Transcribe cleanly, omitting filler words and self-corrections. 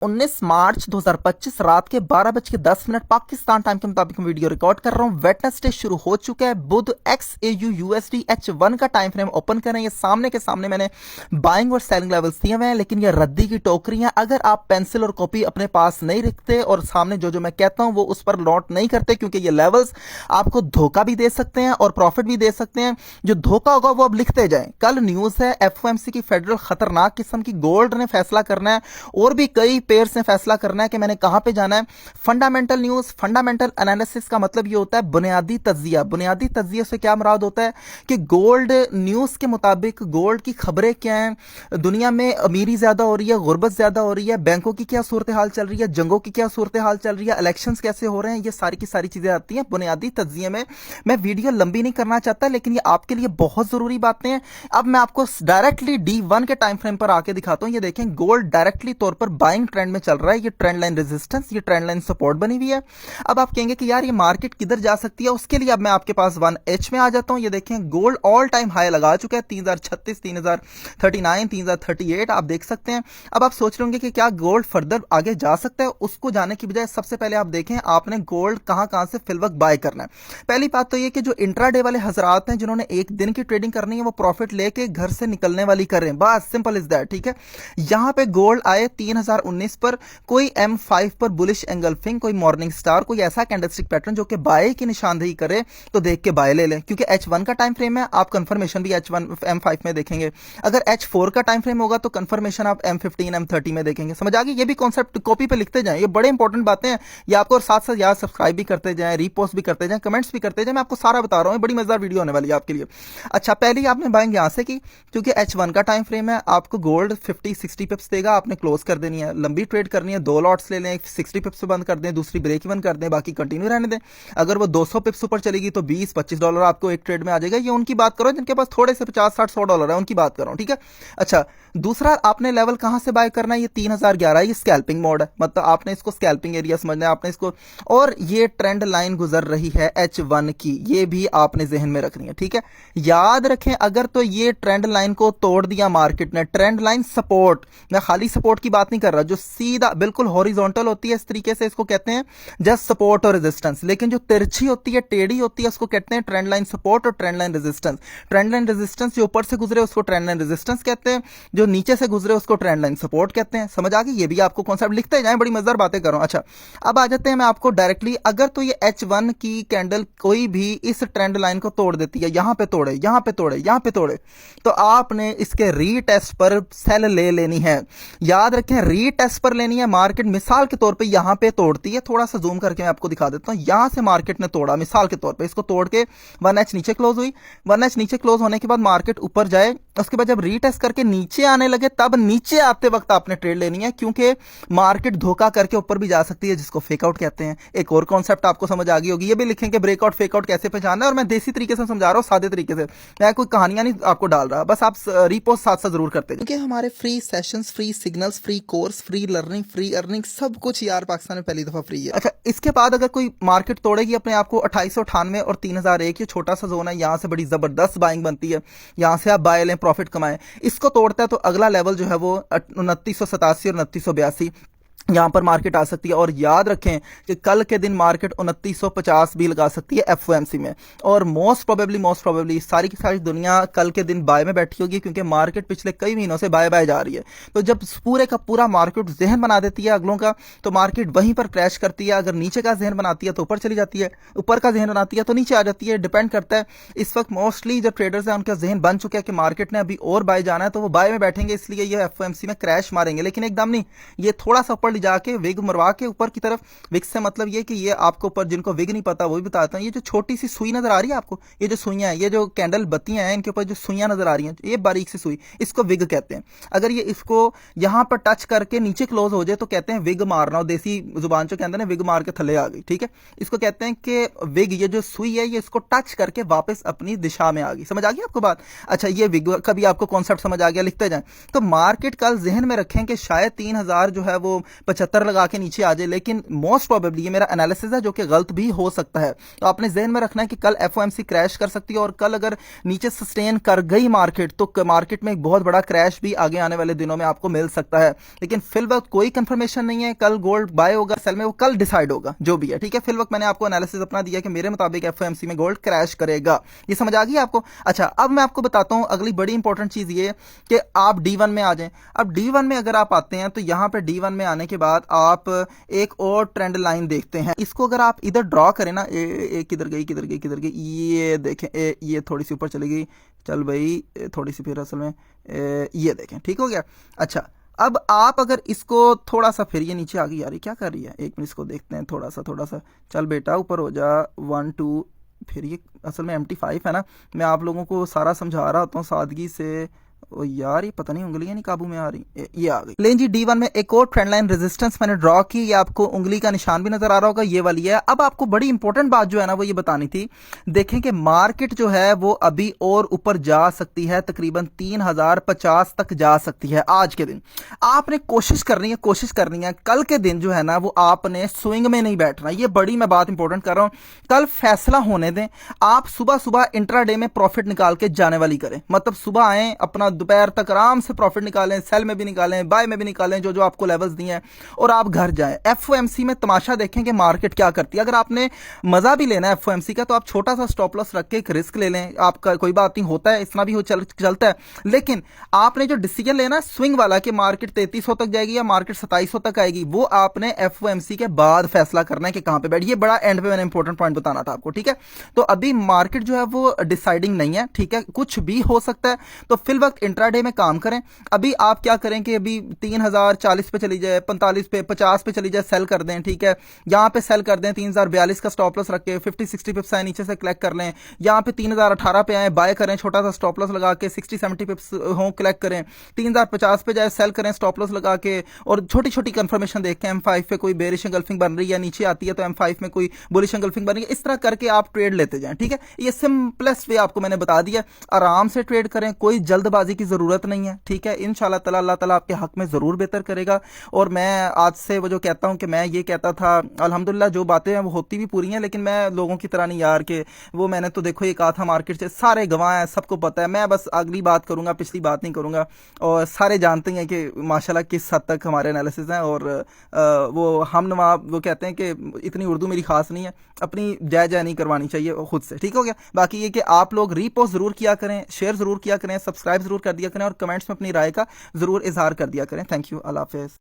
19 मार्च 2025 रात के 12:10 पाकिस्तान टाइम के मुताबिक मैं वीडियो रिकॉर्ड कर रहा हूं। वेडनेसडे शुरू हो चुका है। बुध XAU USD H1 का टाइम फ्रेम ओपन करें। ये सामने के सामने मैंने बाइंग और सेलिंग लेवल्स दिए हुए हैं, लेकिन ये रद्दी की टोकरी हैं। अगर आप पेंसिल और कॉपी अपने पास नहीं रखते और सामने जो जो मैं कहता हूं वो उस पर नोट नहीं करते, क्योंकि ये लेवल्स आपको धोखा भी दे सकते हैं और प्रॉफिट भी दे सकते हैं। जो धोखा होगा वो अब लिखते जाएं। कल न्यूज है FOMC की फेडरल खतरनाक किस्म की गोल्ड ने फैसला करना है और भी कई पेयर्स ने फैसला करना है कि मैंने कहां पे जाना है। फंडामेंटल न्यूज, फंडामेंटल एनालिसिस का मतलब ये होता है बुनियादी तज्जिया। बुनियादी तज्जिया से क्या मुराद होता है कि गोल्ड न्यूज के मुताबिक गोल्ड की खबरें क्या हैं, दुनिया में अमीरी ज्यादा हो रही है, गुर्बत ज्यादा हो रही है, बैंकों की क्या सूरत हाल चल रही है, जंगों की क्या सूरत हाल चल रही है, इलेक्शंस कैसे हो रहे हैं, ये सारी की सारी चीजें आती हैं बुनियादी तज्जिए में। मैं वीडियो लंबी नहीं करना चाहता, लेकिन ये आपके लिए बहुत जरूरी बातें हैं। अब मैं आपको डायरेक्टली D1 के टाइम फ्रेम पर आके दिखाता हूं। ये देखें, गोल्ड डायरेक्टली तौर पर बाइंग ट्रेंड में चल रहा है। ये ट्रेंड लाइन रेजिस्टेंस, ये ट्रेंड लाइन सपोर्ट बनी हुई है। अब आप कहेंगे कि यार ये मार्केट किधर जा सकती है, उसके लिए अब मैं आपके पास 1H में आ जाता हूं। ये देखें, गोल्ड ऑल टाइम हाई लगा चुका है 3036, 3039, 3038 आप देख सकते हैं। अब आप सोच रहे होंगे कि क्या गोल्ड फर्दर आगे जा सकता है। उसको जाने की बजाय सबसे पहले आप देखें आपने गोल्ड कहां कहां से फिल वक्त बाय करना है। पहली बात तो ये कि जो इंट्राडे वाले हजरात हैं जिन्होंने एक दिन की ट्रेडिंग करनी है, वो प्रॉफिट लेके घर से निकलने वाली करें, बस सिंपल इज दैट। ठीक है, यहां पे गोल्ड आए 3019 पर, कोई M5 पर बुलिश एंगल्फिंग, कोई मॉर्निंग स्टार, कोई ऐसा कैंडलस्टिक पैटर्न जो कि बाय की निशानदेही करे तो देख के बाय ले लें, क्योंकि H1 का टाइम फ्रेम है। आप कंफर्मेशन भी H1 M5 में देखेंगे। अगर H4 का टाइम फ्रेम होगा तो कंफर्मेशन आप M15 M30 में देखेंगे। समझ आ गई? ये भी कॉन्सेप्ट कॉपी पे लिखते जाएं, ये बड़े इंपॉर्टेंट बातें हैं। ये आपको साथ साथ यार सब्सक्राइब भी करते जाएं, रीपोस्ट भी करते जाएं, कमेंट्स भी करते जाएं। मैं आपको सारा बता रहा हूं, बड़ी मजेदार वीडियो होने वाली है आपके लिए। अच्छा, पहले ही आपने बाइंग यहां से की, क्योंकि H1 का टाइम फ्रेम है। आपको गोल्ड 50-60 पिप्स देगा, आपने क्लोज कर देनी है। लंबी ट्रेड करनी है, 2 लॉट्स ले लें, 60 पिप्स बंद कर दें, दूसरी ब्रेक इवन कर दें, बाकी कंटिन्यू रहने दें। अगर वो 200 पिप्स ऊपर चलेगी तो $20-25 आपको एक ट्रेड में आ जाएगा। ये उनकी बात करो जिनके पास थोड़े से 50-60-100 है, उनकी बात कर रहा हूं। ठीक है, अच्छा, दूसरा आपने लेवल कहां से बाय करना है, ये 3011 है, ये स्कैल्पिंग मोड है, मतलब आपने इसको स्कैल्पिंग एरिया समझना है आपने इसको। और ये ट्रेंड लाइन गुजर रही है H1 की, ये भी आपने जहन में रखनी है। ठीक है, याद रखें, अगर तो ये ट्रेंड लाइन को तोड़ दिया मार्केट ने, ट्रेंड लाइन सपोर्ट, मैं खाली सपोर्ट की बात नहीं कर रहा, जो सीधा बिल्कुल हॉरिजॉन्टल होती है इस तरीके से, इसको कहते हैं जस्ट सपोर्ट और रेजिस्टेंस। लेकिन जो तिरछी होती है, टेढ़ी होती है, उसको कहते हैं ट्रेंड लाइन सपोर्ट और trend line resistance. Trend line resistance जो ऊपर से गुजरे उसको ट्रेंड लाइन रेजिस्टेंस कहते हैं, जो नीचे से गुजरे उसको ट्रेंड लाइन सपोर्ट कहते हैं। समझ आ गई? ये भी आपको कॉन्सेप्ट लिखते जाएं, बड़ी मजेदार बातें कर रहा हूं। अच्छा, अब आ जाते हैं मैं आपको डायरेक्टली, अगर तो ये H1 की कैंडल कोई भी इस ट्रेंड लाइन को तोड़ देती है, यहां पे तोड़े, यहां पे तोड़े, यहां पे तोड़े, तो आपने इसके रीटेस्ट पर सेल ले लेनी है। याद रखें, रीटेस्ट पर लेनी है। मार्केट मिसाल के तौर पे यहां पे तोड़ती है, थोड़ा सा जूम करके मैं आपको दिखा देता हूं। यहां से मार्केट ने तोड़ा, मिसाल के तौर पे इसको तोड़ के 1H नीचे क्लोज हुई। 1H नीचे क्लोज होने के बाद मार्केट ऊपर जाए, उसके बाद जब रीटेस्ट करके नीचे आने लगे, तब नीचे आते वक्त आपने ट्रेड लेनी है, क्योंकि मार्केट धोखा करके ऊपर भी जा सकती है, जिसको फेकआउट कहते हैं। एक और कॉन्सेप्ट आपको समझ आ गई होगी, ये भी लिखेंगे ब्रेकआउट फेकआउट कैसे पहचानना है। और मैं देसी तरीके से समझा रहा हूं, सादे तरीके से, मैं कोई कहानियां नहीं आपको डाल रहा, बस आप रीपोस्ट साथ साथ जरूर करते, क्योंकि हमारे free sessions, free signals, free course, free learning, free earning, सब कुछ यार पाकिस्तान में पहली दफा फ्री है। अच्छा, इसके बाद अगर कोई मार्केट तोड़ेगी अपने आप को 2898 और 3001, ये छोटा सा जोन है, यहां से बड़ी जबरदस्त बाइंग बनती है, यहां से आप बाय लें, प्रॉफिट कमाएं। इसको तोड़ता है तो अगला लेवल जो है वो 2987 और 2982 यहां पर मार्केट आ सकती है। और याद रखें कि कल के दिन मार्केट 2950 भी लगा सकती है FOMC में। और मोस्ट प्रोबेबली सारी की सारी दुनिया कल के दिन बाय में बैठी होगी, क्योंकि मार्केट पिछले कई महीनों से बाय बाय जा रही है। तो जब पूरे का पूरा मार्केट जहन बना देती है अगलों का, तो मार्केट वहीं पर क्रैश करती है। अगर नीचे का जहन बनाती है तो ऊपर चली जाती है, ऊपर का जहन बनाती है तो नीचे आ जाती है, डिपेंड करता है। इस वक्त मोस्टली जो ट्रेडर्स हैं उनका जहन बन चुका है कि मार्केट ने अभी और बाय जाना है, तो वो बाय में बैठेंगे, इसलिए ये FOMC में क्रैश मारेंगे। लेकिन एकदम नहीं, ये थोड़ा सा ऊपर जाके विग मरवा के ऊपर की तरफ, विग से मतलब ये कि ये आपको ऊपर, जिनको विग नहीं पता वो भी बताता हूं, ये जो छोटी सी सुई नजर आ रही है आपको, ये जो सुइयां हैं, ये जो कैंडल बत्तियां हैं, इनके ऊपर जो सुइयां नजर आ रही हैं, ये बारीक सी सुई, इसको विग कहते हैं। अगर ये इसको यहां पर टच करके नीचे क्लोज हो जाए तो कहते हैं विग मारना, देसी जुबान जो कहते हैं विग मार के थले आ गई। ठीक है, इसको कहते हैं कि विग, ये जो सुई है ये इसको टच करके वापस अपनी दिशा में आ गई। समझ आ गई आपको बात? अच्छा, ये विग कभी आपको कॉन्सेप्ट समझ आ गया, लिखते जाए। तो मार्केट कल जहन में रखें कि शायद 3000 जो है वो 75 लगा के नीचे आ जाए, लेकिन मोस्ट प्रोबेबली ये मेरा एनालिसिस है जो कि गलत भी हो सकता है। तो आपने जहन में रखना है कि कल एफओएमसी क्रैश कर सकती है, और कल अगर नीचे सस्टेन कर गई मार्केट तो मार्केट में एक बहुत बड़ा क्रैश भी आगे आने वाले दिनों में आपको मिल सकता है। लेकिन फिल वक्त कोई कंफर्मेशन नहीं है कल गोल्ड बाय होगा सेल में, वो कल डिसाइड होगा जो भी है, ठीक है। फिल वक्त मैंने आपको एनालिसिस अपना दिया कि मेरे मुताबिक एफओएमसी में गोल्ड क्रैश करेगा। ये समझ आ गई आपको? अच्छा, अब मैं आपको बताता हूं अगली बड़ी इंपॉर्टेंट चीज ये कि आप D1 में आ जाएं। अब D1 में अगर आप आते हैं तो यहां पे D1 में आने के बाद आप एक और ट्रेंड लाइन देखते हैं। इसको अगर आप इधर ड्रॉ करें ना, किधर गई किधर गई किधर गई, ये देखें, ये थोड़ी सी ऊपर चली गई, चल भाई थोड़ी सी फिर असल में ये देखें, ठीक हो गया। अच्छा, अब आप अगर इसको थोड़ा सा, फिर ये नीचे आ गई यार, ये क्या कर रही है, एक मिनट इसको देखते हैं थोड़ा सा, चल बेटा ऊपर हो जा, 1 2, फिर ये असल में MT5 है ना, मैं आप लोगों को सारा समझा रहा होता हूँ सादगी से। ओ यार, ये पता नहीं उंगलियां नहीं काबू में आ रही, ये आ गई। लेकिन जी D1 में एक और ट्रेंड लाइन रेजिस्टेंस मैंने ड्रॉ की, ये आपको उंगली का निशान भी नजर आ रहा होगा, ये वाली है। अब आपको बड़ी इंपॉर्टेंट बात जो है ना वो ये बतानी थी, देखें कि मार्केट जो है वो अभी और ऊपर जा सकती है, तकरीबन 3050 तक जा सकती है आज के दिन। आपने कोशिश करनी है कल के दिन जो है ना वो आपने स्विंग में नहीं बैठना। ये बड़ी मैं बात इंपॉर्टेंट कर रहा हूं, कल फैसला होने दें। आप सुबह सुबह इंट्राडे में प्रॉफिट निकाल के जाने वाली करें, मतलब सुबह आए, अपना दोपहर तक आराम से प्रॉफिट निकालें, सेल में भी निकालें, बाय में भी निकालें, जो जो आपको लेवल्स दिए हैं, और आप घर जाएं। एफओएमसी में तमाशा देखें कि मार्केट क्या करती है। अगर आपने मजा भी लेना है एफओएमसी का तो आप छोटा सा स्टॉप लॉस रख के एक रिस्क ले लें, आपका कोई बात नहीं होता है, इतना भी चलता है। लेकिन आपने जो डिसीजन लेना स्विंग वाला कि मार्केट 3300 तक जाएगी या मार्केट 2700 तक आएगी, वो आपने एफओएमसी के बाद फैसला करना है कि कहां पे बैठ। ये बड़ा एंड पे मैंने इंपॉर्टेंट पॉइंट बताना था आपको, ठीक है। तो अभी मार्केट जो है वो डिसाइडिंग नहीं है, ठीक है, कुछ भी हो सकता है। तो फिल वक्त इंट्राडे में काम करें। अभी आप क्या करें कि अभी 3040 पे चली जाए, 45 पे, 50 पे चली जाए, सेल कर दें, ठीक है। यहां पे सेल कर दें, 3042 का स्टॉप लॉस रख के 50-60 पिप्स आए नीचे से कलेक्ट कर लें। यहां पे 3018 पे आए, बाय करें, छोटा सा स्टॉप लॉस लगा के 60-70 पिप्स हो कलेक्ट करें। 3050 पे जाए, सेल करें स्टॉप लॉस लगा के, और छोटी छोटी कंफर्मेशन देख के M5 पे कोई बेरिश एंगल्फिंग बन रही है, नीचे आती है तो M5 में कोई बुलिश एंगल्फिंग बन रही है, इस तरह करके आप ट्रेड लेते जाएं, ठीक है। ये सिंपलेस्ट वे आपको मैंने बता दिया। आराम से ट्रेड करें, कोई जल्दबाजी की जरूरत नहीं है, ठीक है। इंशाल्लाह ताला अल्लाह ताला आपके हक में जरूर बेहतर करेगा। और मैं आज से वो जो कहता हूं कि मैं ये कहता था, अल्हम्दुलिल्लाह जो बातें हैं वो होती भी पूरी हैं, लेकिन मैं लोगों की तरह नहीं यार कि वो मैंने तो देखो ये कहा था मार्केट से, सारे गवाह हैं, सबको पता है, मैं बस अगली बात करूंगा, पिछली बात नहीं करूंगा। और सारे जानते हैं कि माशाल्लाह किस हद तक हमारे एनालिसिस हैं, और वो हम नवाब वो कहते हैं कि इतनी उर्दू मेरी खास नहीं है, अपनी जय जय नहीं करवानी चाहिए खुद से, ठीक हो गया। बाकी ये कि आप लोग रीपोस्ट जरूर किया करें, शेयर जरूर किया करें, सब्सक्राइब जरूर कर दिया करें, और कमेंट्स में अपनी राय का जरूर इजहार कर दिया करें। थैंक यू, अल्लाह हाफिज़।